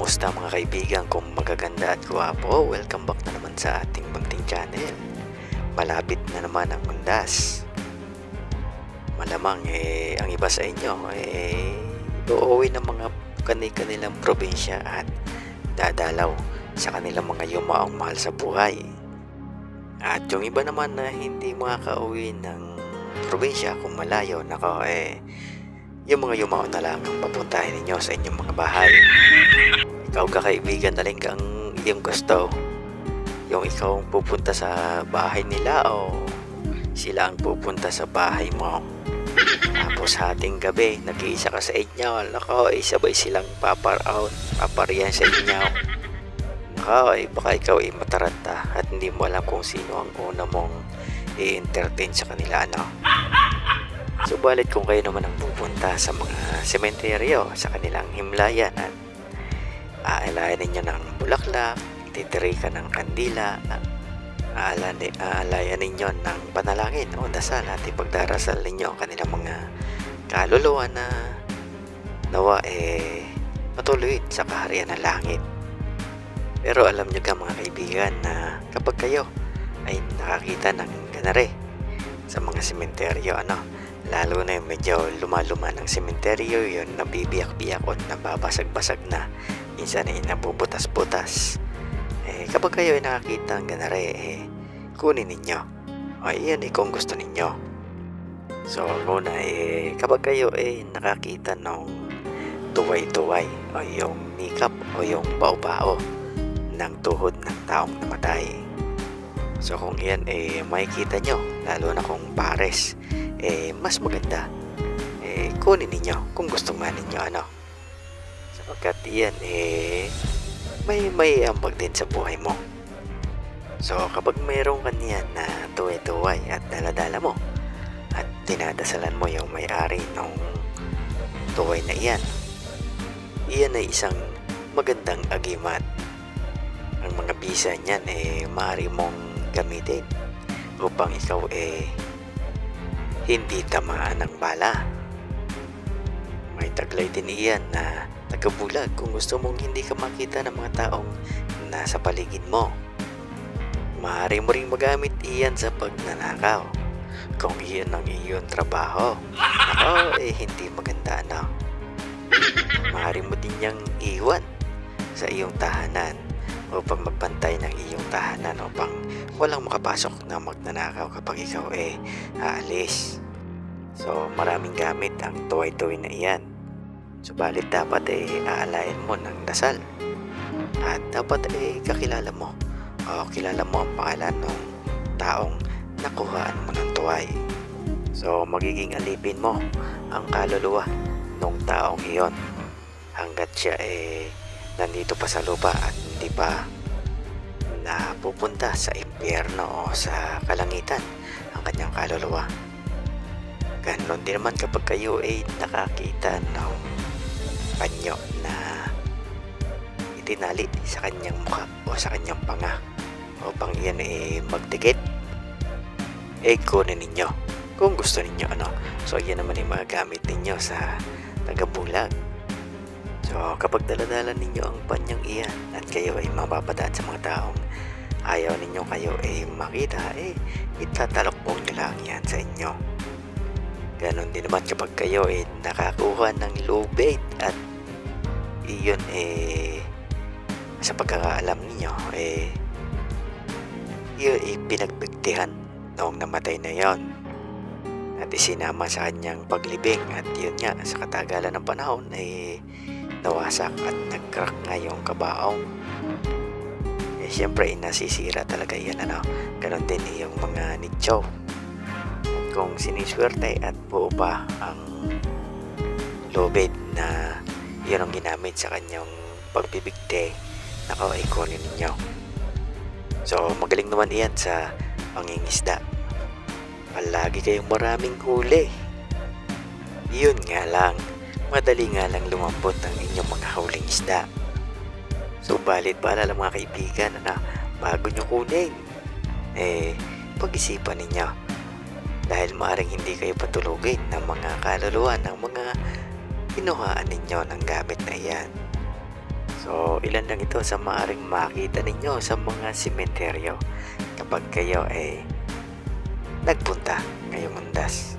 Kumusta mga kaibigan kung magaganda at gwapo? Welcome back na naman sa ating munting channel. Malapit na naman ang undas. Malamang ang iba sa inyo uuwi ng mga kanilang probinsya at dadalaw sa kanilang mga yumaong mahal sa buhay. At yung iba naman na hindi makakauwi ng probinsya kung malayo, yung mga yumao na lang ang papuntahin ninyo sa inyong mga bahay. Ikaw kakaibigan, alin kang iyong gusto? Yung ikaw ang pupunta sa bahay nila o sila ang pupunta sa bahay mo? Tapos hating gabi, nag-iisa ka sa inyo. Sabay silang papariyan sa inyo. Baka ikaw mataranta at hindi mo alam kung sino ang una mong i-entertain sa kanila, Subalit kung kayo naman ang pupunta sa mga sementeryo sa kanilang himlayan at aalayan ninyo ng bulaklak, titiri ka ng kandila, aalayan ninyo ng panalangin o dasal at ipagdarasal ninyo ang kanilang mga kaluluwa na nawa matuloy sa kaharian ng langit. Pero alam nyo ka mga kaibigan na kapag kayo ay nakakita ng ganare sa mga sementeryo, lalo na yung medyo lumaluma ng sementeryo, yun nabibiyak-biyak o nababasag-basag na, minsan ay nabubutas-butas. Kapag kayo ay nakakita ng ganare, kunin ninyo. Yan kung gusto ninyo. So muna kapag kayo ay nakakita ng tuway-tuway o yung nikap o yung bao-bao ng tuhod ng taong namatay. So kung yan makikita nyo, lalo na kung pares, mas maganda, kunin ninyo kung gusto nga ninyo, sapagkat yan may ambag din sa buhay mo. So kapag mayroong kanyan na tuway-tuway at daladala mo at dinadasalan mo yung may-ari ng tuway na iyan ay isang magandang agimat. Ang mga bisa niyan maaari mong gamitin upang ikaw hindi tamaan ng bala. May taglay din iyan na tagabulag kung gusto mong hindi ka makita ng mga taong nasa paligid mo. Maaari mo ring magamit iyan sa pagnanakaw kung iyan ang iyong trabaho. Hindi maganda, Maaari mo din niyang iwan sa iyong tahanan upang magbantay ng iyong tahanan upang walang makapasok na magnanakaw kapag ikaw aalis. So maraming gamit ang tuway-tuway na iyan. Subalit dapat aalayan mo ng dasal at dapat kakilala mo o kilala mo ang pangalan ng taong nakuhaan mo ng tuway. So magiging alipin mo ang kaluluwa ng taong iyon hanggat siya nandito pa sa lupa at hindi pa napupunta sa impyerno o sa kalangitan ang kanyang kaluluwa. Ganon din naman kapag kayo nakakita ng panyo na itinali sa kanyang mukha o sa kanyang panga upang iyan magdikit, kunin ninyo kung gusto ninyo, So yan naman yung mga gamit ninyo sa tagabulag. So kapag daladala ninyo ang panyang iyan at kayo ay mababataan sa mga taong ayaw ninyo kayo makita, itatalokbong nyo lang yan sa inyo. Ganon din naman kapag kayo nakakuha ng lubid at iyon sa pagkakaalam ninyo iyon pinagbigtihan noong namatay na yon at isinama sa kanyang paglibing at yun nga sa katagalan ng panahon nawasak at nag-crack nga yung kabaong. Siyempre nasisira talaga yan, ganon din yung mga nicho. At kung siniswerte at buo pa ang lubid na yun ang ginamit sa kanyang pagbibigte, ikunin ninyo. So magaling naman iyan sa pangingisda. Palagi kayong maraming huli. Yun nga lang, madali nga lang lumambot ang inyong mga huling isda. Subalit paalala mga kaibigan bago nyo kunin, pag-isipan ninyo dahil maaaring hindi kayo patulugin ng mga kaluluwa ng mga kinuhaan ninyo ng gamit na iyan. So, ilan lang ito sa maaaring makita ninyo sa mga sementeryo kapag kayo ay nagpunta ngayong undas.